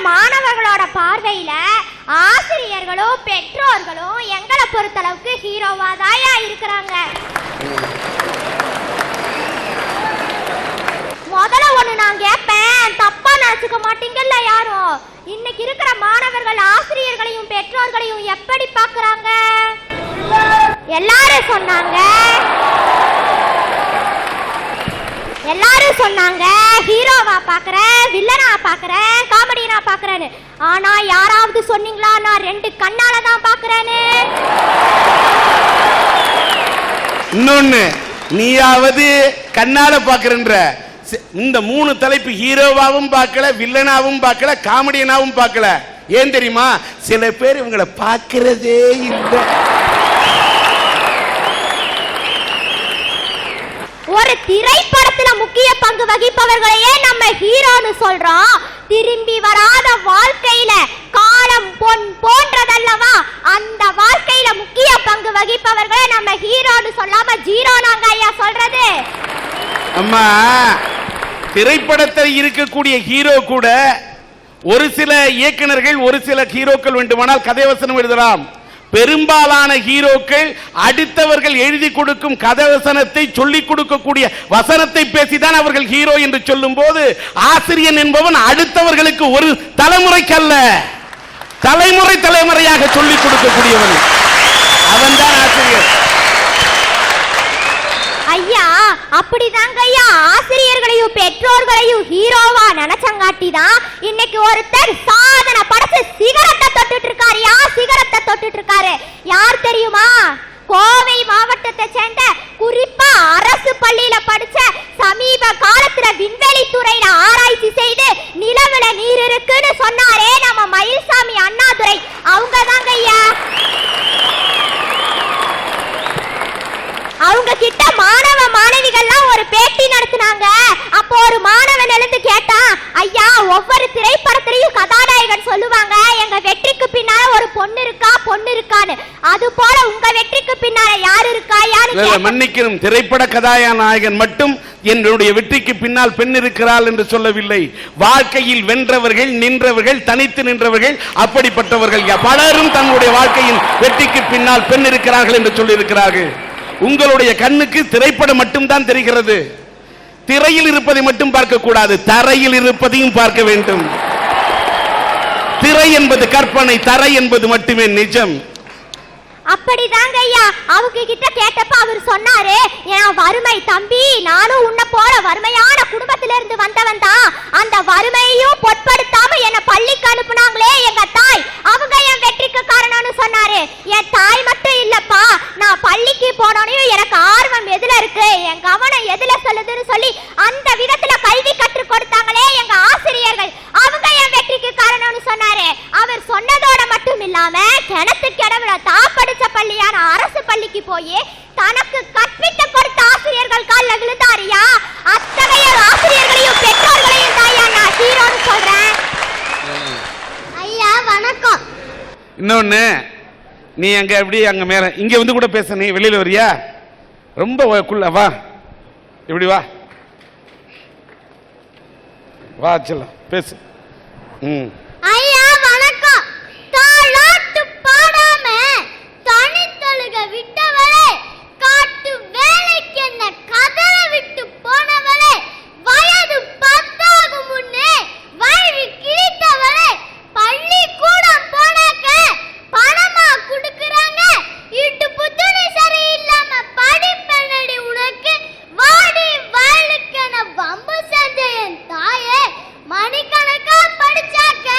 மாணவர்களோட பார்வையில ஆசிரியர்களும் பெற்றோர்களும் எங்களை பொறுத்தளவுக்கு ஹீரோவாதாயா இருக்கிறாங்க. முதல்ல ஒண்ணு நான் கேட்பேன், தப்பா நினைச்சுக்க மாட்டீங்கல்ல யாரும்? இன்னைக்கு இருக்கிற மாணவர்கள் ஆசிரியர்களையும் பெற்றோர்களையும் எப்படி பாக்குறாங்க? எல்லாரும் சொன்னாங்க ஹீரோவா பாக்குறேன், வில்லனா பாக்குறேன், காமெடியனா பாக்குறேன்னு. ஆனா யாராவது சொன்னீங்களா நான் 2 கண்ணால தான் பாக்குறேன்னு? இன்னொன்னு, நீயாவது கண்ணால பாக்குறன்ற இந்த 3 தலைப்பு ஹீரோவாவும் பார்க்கல, வில்லனாவும் பார்க்கல, காமெடியனாவும் பார்க்கல. ஏன் தெரியுமா? சில பேர் இவங்களை பார்க்கிறதே இல்லை. ஒரு திரைப்படத்துல முக்கிய பங்கு வகிப்பவர்களையே நம்ம ஹீரோன்னு சொல்றோம். திரும்பி வராத வாழ்க்கையில காலம் பொன் போன்றதல்லவா, அந்த வாழ்க்கையில முக்கிய பங்கு வகிப்பவர்களே நம்ம ஹீரோன்னு சொல்லாம ஜீரோ நாங்க ஐயா சொல்றது. அம்மா, திரைப்படத்தில் இருக்கக்கூடிய ஹீரோ கூட ஒரு சில இயக்குனர்கள், ஒரு சில ஹீரோக்கள் வேண்டுமானால் கதைவசனம் எழுதலாம். பெரும்பாலான ஹீரோக்கள் அடுத்தவர்கள் எழுதி கொடுக்கும் கதைவசனத்தை சொல்லிக் கொடுக்கக்கூடிய வசனத்தை பேசிதான் அவர்கள் ஹீரோ என்று சொல்லும் போது, ஆசிரியன் என்பவன் அடுத்தவர்களுக்கு ஒரு தலைமுறைக்கல்ல, தலைமுறையாக சொல்லிக் கொடுக்கக்கூடியவன், அவன் தான் ஆசிரியர். ஐயா, அப்படிதாங்க ஐயா, ஆசிரியர்களையும் பெற்றோர்களையும் ஹீரோவா நினைச்சங்காட்டிதான் இன்னைக்கு ஒருத்தர் சாதனை படைச்சு சிகரத்தை தொட்டுட்டு இருக்காருயா, சிகரத்தை தொட்டுட்டு இருக்காரு. யார் தெரியுமா? கோவை மாவட்டத்தை சேர்ந்த, குறிப்பா அரசு பள்ளியில படிச்ச, சமீப காலத்துல விண்வெளி துறையில ஆராய்ச்சி செய்து நிலவுல நீர் இருக்குன்னு சொன்னாரே நம்ம மயில்சாமி அண்ணாதுரை, அவங்க தாங்க ஐயா. அவங்க கிட்ட மாணவ மாணவிகள்லாம் ஒரு பேட்டி நடத்தினாங்க. அப்போ ஒரு மாணவன் எழுந்து கேட்டான், ஐயா, ஒவ்வொரு திரைப்படத்திலையும் கதாநாயகன் சொல்லுவாங்க எங்க வெற்றிக்கு பின்னால ஒரு பொண்ணு இருக்கான்னு, அது போல உங்க வெற்றிக்கு பின்னால யாரு இருக்கா? மன்னிக்கணும், திரைப்பட கதாநாயகன் மட்டும் என்னுடைய வெற்றிக்கு பின்னால் பெண் இருக்கிறாள் என்று சொல்லவில்லை. வாழ்க்கையில் வென்றவர்கள், நின்றவர்கள், தனித்து நின்றவர்கள், அப்படிப்பட்டவர்கள் பலரும் தன்னுடைய வாழ்க்கையின் வெற்றிக்கு பின்னால் பெண் இருக்கிறார்கள் என்று சொல்லி இருக்கிறார்கள். உங்களுடைய கண்ணுக்கு திரைப்படம் மட்டும்தான் தெரிகிறது. திரையில் இருப்பதை மட்டும் பார்க்க கூடாது, தரையில் இருப்பதையும் பார்க்க வேண்டும். திரை என்பது கற்பனை, தரை என்பது மட்டுமே நிஜம். அப்படிதாங்க ஐயா. அவங்க கிட்ட கேட்டப்ப அவர் சொன்னாரு, என் வறுமை தம்பி, நானும் உன்ன போல வறுமையான குடும்பத்திலிருந்து வந்தவன் தான். அந்த வறுமையையும் பொருட்படுத்தாம என்ன பள்ளிக்கு அனுப்புனாங்களே எங்க தாய், அவங்க என் வெற்றிக்கு காரணம்னு சொன்னாரு. என் தாய் மட்டும் இல்லப்பா, நான் பள்ளிக்கு போனோனையும் எனக்கு ஆர்வம் எதுல இருக்கு, என் கவனம் எதுல சொல்லுதுன்னு சொல்லி அந்த விதத்துல கல்வி கற்றுக் கொடுத்தாங்களே எங்க ஆசிரியர்கள், அவங்க என் வெற்றிக்கு காரணம்னு சொன்னாரு. அவர் சொன்னதோட மட்டும் இல்லாம கிணத்து கிடவுல தாப்படிச்ச பள்ளியான அரசு பள்ளிக்கு போய் தனக்கு கற்பித்து கொடுத்த ஆசிரியர்கள் கால்ல விழுந்தாரியா. அத்தகைய ஆசிரியர்களையும் பெற்றோர்களையும் தாயா நான் ஹீரோன்னு சொல்றேன். ஐயா வணக்கம். இன்னொன்னு, நீ அங்க எப்படி அங்க மேல இங்க வந்து கூட பேச, நீ வெளியில வரியா? ரொம்ப குள்ள வா, இப்படி வா வா, செல்லம் பேசு. ஐயா வணக்கம். தாலாட்டு பாடாம தனித்தழுக விட்டவளே, காட்டு வேலைக்கு என்ன கதற விட்டு போனவளே, வயது 10 ஆகும் முன்னே வயிறு கிழித்தவளே, பள்ளி கூட போனாக்க பணமா குடுக்குறாங்க, இட்டு புத்துணி சரியில்லாம படிப்பெண்ணடி உனக்கு, வாடி வயலுக்கென வம்பு செஞ்ச என் தாயே, மணிக்கணக்கா படிச்சாக்க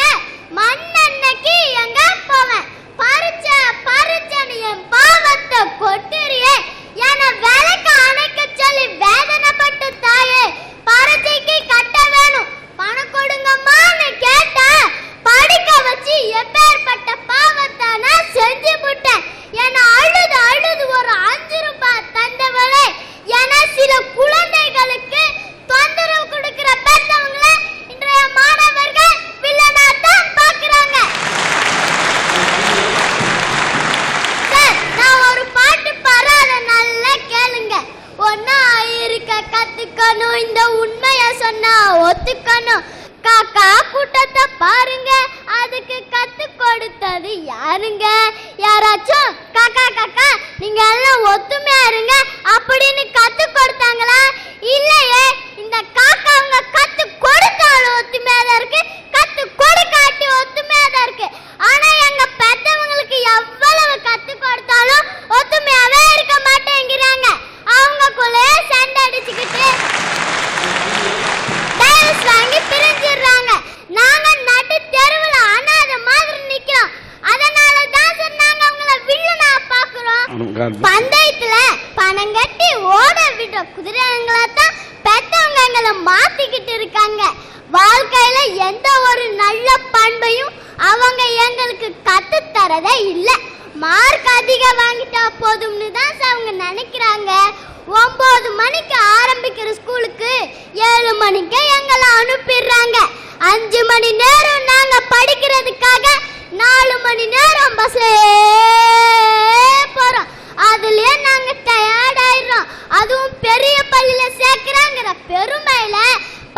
பந்தயத்துல பணம் கட்டி ஓட விடுற குதிரைங்களா தான் பெத்தவங்க எங்களை மாத்திக்கிட்டு இருக்காங்க. வாழ்க்கையில எந்த ஒரு நல்ல பண்பையும் அவங்க எங்களுக்கு கத்து தரதே இல்ல. மார்க் அதிகம் வாங்கிட்டா போதும்னு தான் அவங்க நினைக்கிறாங்க. 9 மணிக்கு ஆரம்பிக்கிற ஸ்கூலுக்கு 7 மணிக்கு எங்களை அனுப்பிடுறாங்க. 5 மணி நேரம் நாங்க படிக்கிறதுக்காக 4 மணி நேரம் பஸ்ல போறோம். அதுலயே நாங்க டயர்ட் ஆயிடுறோம். அதுவும் பெரிய பள்ளியில சேர்க்கிறாங்கிற பெருமையில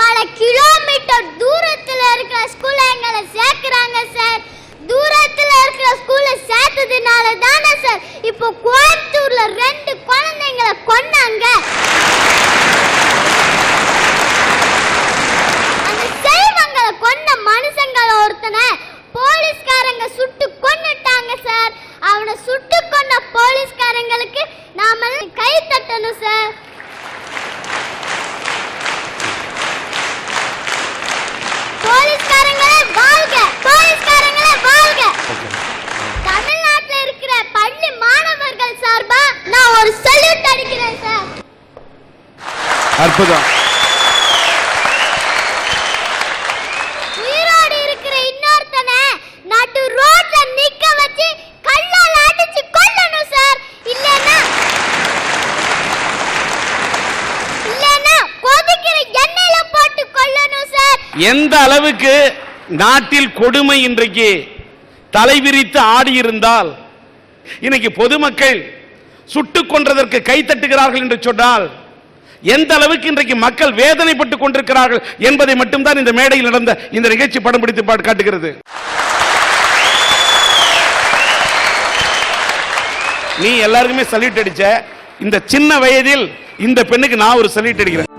பல கிலோமீட்டர் தூரத்துல இருக்கிற ஸ்கூல்ல எங்களை சேர்க்கிறாங்க சார். தூரத்துல இருக்கிற ஸ்கூல்ல சேர்த்ததுனால தானே சார் இப்போ கோயம்புத்தூர்ல 2 குழந்தைங்களை கொன்னாங்க. அந்த செல்வங்களை கொன்ன மனுஷங்கள ஒருத்தனை போலீஸ்காரங்க சுட்டு கொன்னுட்டாங்க சார். அவனை சுட்டு கொன்ன போலீஸ்காரங்களுக்கு நாம கை தட்டணும் சார். போலீஸ்காரங்களே வாழ்க, போலீஸ்காரங்களே வாழ்க. தமிழ்நாட்டில் இருக்கிற பள்ளி மாணவர்கள் சார்பா நான் ஒரு சல்யூட் அடிக்கிறேன் சார். அற்புதம். உயிரோடு இருக்கிற இன்னொருத்தனை நடு ரோட்ல நிக்க வச்சு கல்லால அடிச்சு கொல்லணும் சார். இல்லனா கொதிக்கிற எண்ணெயில போட்டு கொல்லணும் சார். எந்த அளவுக்கு நாட்டில் கொடுமை இன்றைக்கு தலைவிரித்து ஆடி இருந்தால் இன்னைக்கு பொதுமக்கள் சுட்டுக் கொன்றதற்கு கை தட்டுகிறார்கள் என்று சொன்னால் எந்த அளவுக்கு இன்றைக்கு மக்கள் வேதனைப்பட்டுக் கொண்டிருக்கிறார்கள் என்பதை மட்டும்தான் இந்த மேடையில் நடந்த இந்த நிகழ்ச்சி படம் பிடித்து காட்டுகிறது. நீ எல்லாருக்குமே சல்யூட் அடிச்ச. இந்த சின்ன வயதில் இந்த பெண்ணுக்கு நான் ஒரு சல்யூட் அடிக்கிறேன்.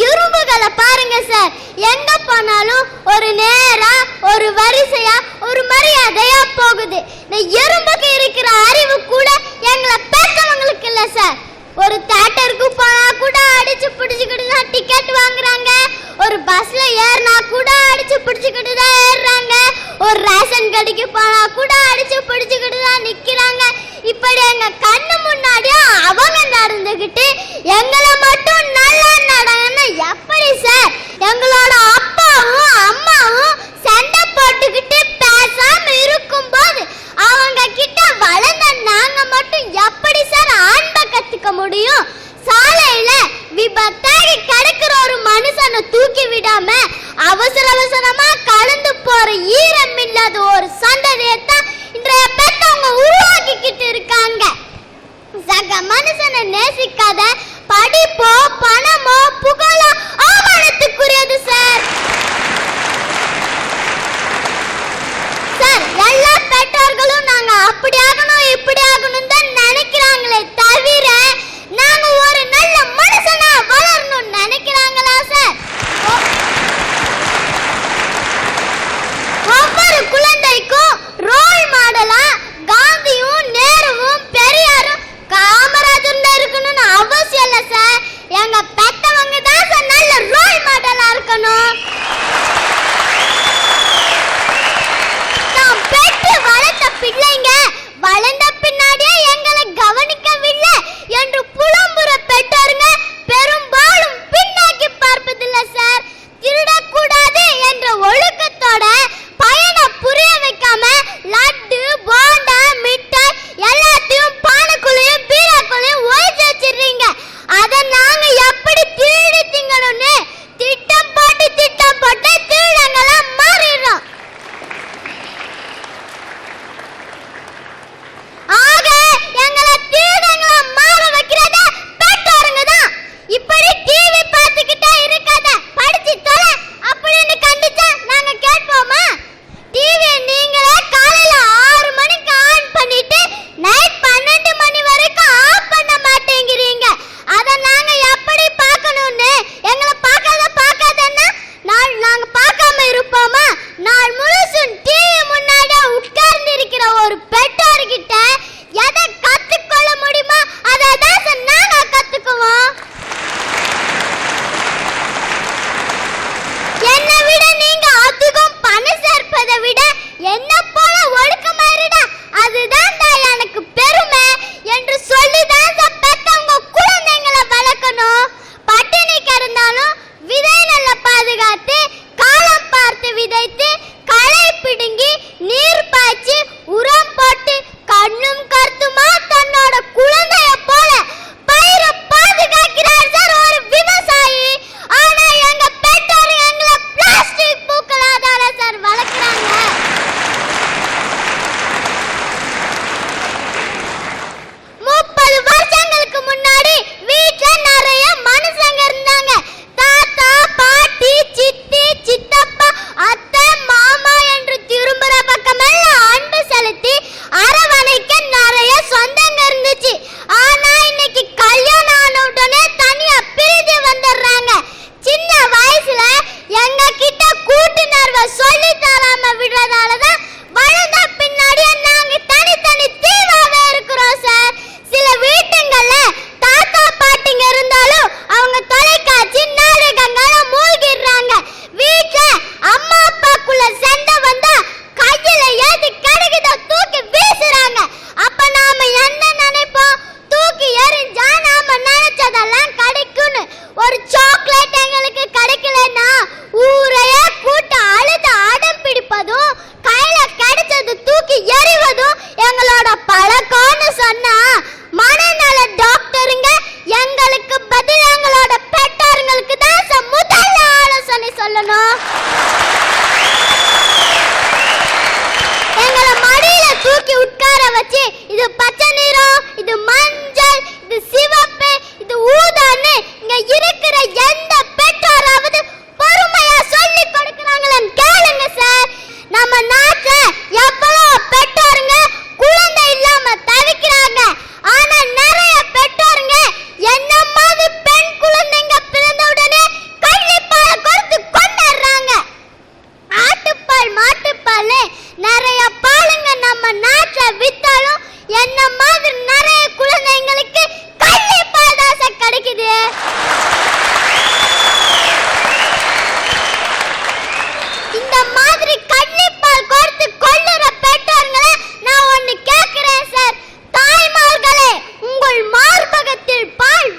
இரும்புகளை பாருங்க சார். எங்க போனாலும் ஒரு நேரா ஒரு வரிசையா ஒரு மரியாதையா போகுது. இந்த எறும்புக்கு இருக்கிற அறிவு கூட எங்களை பெற்றவங்களுக்கு இல்ல சார். ஒரு தியேட்டருக்கு போனா கூட அடிச்சு பிடிச்சுக்கிட்டு தான் டிக்கெட் வாங்குறாங்க. ஒரு பஸ்ல ஏறினா கூட அடிச்சு பிடிச்சுக்கிட்டு தான் ஏறுறாங்க. ஒரு ரேஷன் கடைக்கு போனா கூட அடிச்சு பிடிச்சுக்கிட்டு தான் நிக்கிறாங்க. இப்படி எங்க கண்ணு முன்னாடியே அவங்க நடந்துகிட்டு எங்களை மட்டும் நல்லா நடங்கன்னு எப்படி சார்? எங்களோட அப்பாவும் அம்மாவும் சண்டை போட்டுக்கிட்டு பேசாம இருக்கும்போது அவங்க கிட்ட வளர்ந்த நாங்க மட்டும் எப்படி சார் அன்பை கத்துக்க முடியும்? சாலையில விபத்தாகி கிடக்கிற ஒரு மனுஷனை தூக்கி விடாம அவசர அவசரமா கலந்து போற ஈரம் இல்லாத ஒரு சந்ததியத்தான் இன்றைய பெற்றவங்க உருவாக்கிக்கிட்டு இருக்காங்க. சக மனுஷனை நேசிக்காத படிப்போ பணமோ புகழோ அவமானத்துக்குரியது சார். சார் எல்லா பெற்றோர்களும் நாங்க அப்படி ஆகணும் இப்படி ஆகணும் தான் நினைக்கிறாங்களே தவிர நாங்க ஒரு நல்ல மனுஷனா வளரணும் நினைக்கிறாங்களா சார்? ஒவ்வொரு குழந்தைக்கும் ரோல் மாடலா காந்தியும் நேருவும் பெரியாரும் காமராஜர்ல இருக்கணும்னு அவசியம்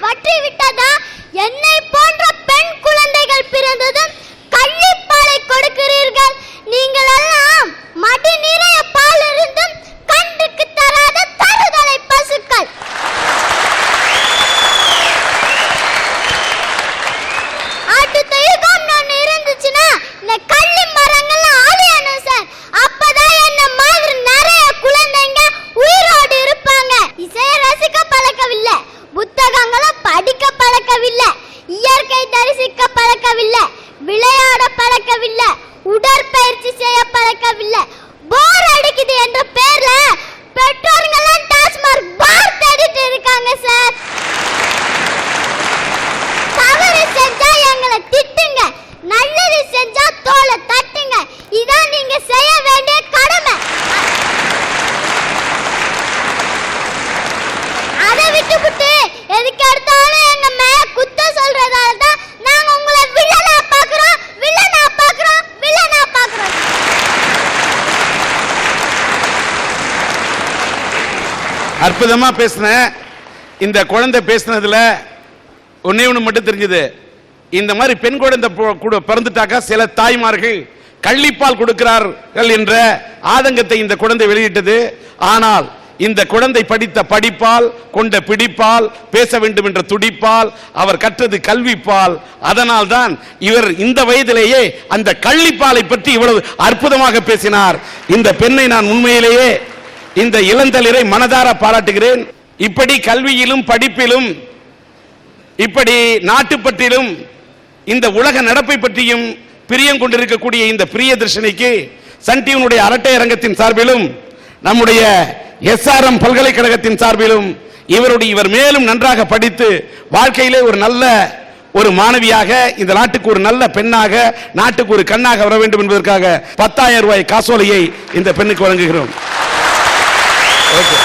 பற்றி விட்டதா? என்னை போன்ற பெண் குழந்தைகள் பிறந்ததும் கள்ளிப்பாலை கொடுக்கிறீர்கள். நீங்கள் எல்லாம் மடி நிறைய பால் இருந்தும் கண்டுக்கு தராத தருதலை பசுக்கள். அடுத்த யுகம் நான் இருந்துச்சுன்னா இந்த கள்ளி மரங்கள்லாம் அழியணும் சார். அப்பதான் என்ன மாதிரி நிறைய குழந்தைங்க உயிரோடு இருப்பாங்க. இசையை ரசிக்க பழக்கவில்லை, புத்தகங்களை படிக்க பழக்கவில்லை, இயற்கை தரிசிக்க பழக்கவில்லை, விளையாட பழக்கவில்லை, உடற்பயிற்சி செய்ய பழக்கவில்லை. போர் அடிக்குது என்ற பேர்ல பெற்றோர்கள்லாம் டாஸ்மார்க் பார் தேடிட்டு இருக்காங்க சார். தவறு செஞ்சா எங்களை திட்டுங்க, நல்லது செஞ்சா தோலை தட்டுங்க. இதான் நீங்க செய்ய வேண்டிய கடமை. அதை விட்டுவிட்டு எதுக்கு எடுத்தாலும் எங்க மேல குத்த சொல்றதால தான் நாங்க உங்களை வில்லனா பாக்குறோம், வில்லனா பாக்குறோம், வில்லனா பாக்குறோம். அற்புதமா பேசின இந்த குழந்தை பேசினதுல ஒன்னே ஒன்று மட்டும் தெரிஞ்சது. இந்த மாதிரி பெண் குழந்தை கூட பிறந்துட்டாக்கா சில தாய்மார்கள் கள்ளிப்பால் கொடுக்கிறார்கள் என்ற ஆதங்கத்தை இந்த குழந்தை வெளியிட்டது. ஆனால் இந்த குழந்தை படித்த படிப்பால், கொண்ட பிடிப்பால், பேச வேண்டும் என்ற துடிப்பால், அவர் கற்றது கல்விப்பால். அதனால் தான் இவர் இந்த வயதிலேயே அந்த கள்ளிப்பாலை பற்றி இவ்வளவு அற்புதமாக பேசினார். இந்த பெண்ணை நான் உண்மையிலேயே இந்த இளந்தளிரை மனதார பாராட்டுகிறேன். இப்படி கல்வியிலும் படிப்பிலும், இப்படி நாட்டுப்பற்றிலும், இந்த உலக நடப்பை பற்றியும் பிரியம் கொண்டிருக்கக்கூடிய இந்த பிரியதர்ஷினிக்கு சன் டிவியினுடைய அரட்டை அரங்கத்தின் சார்பிலும், நம்முடைய SRM பல்கலைக்கழகத்தின் சார்பிலும் இவர் மேலும் நன்றாக படித்து வாழ்க்கையிலே ஒரு நல்ல ஒரு மாணவியாக, இந்த நாட்டுக்கு ஒரு நல்ல பெண்ணாக, நாட்டுக்கு ஒரு கண்ணாக வர வேண்டும் என்பதற்காக 10,000 ரூபாய் காசோலையை இந்த பெண்ணுக்கு வழங்குகிறோம். ஓகே.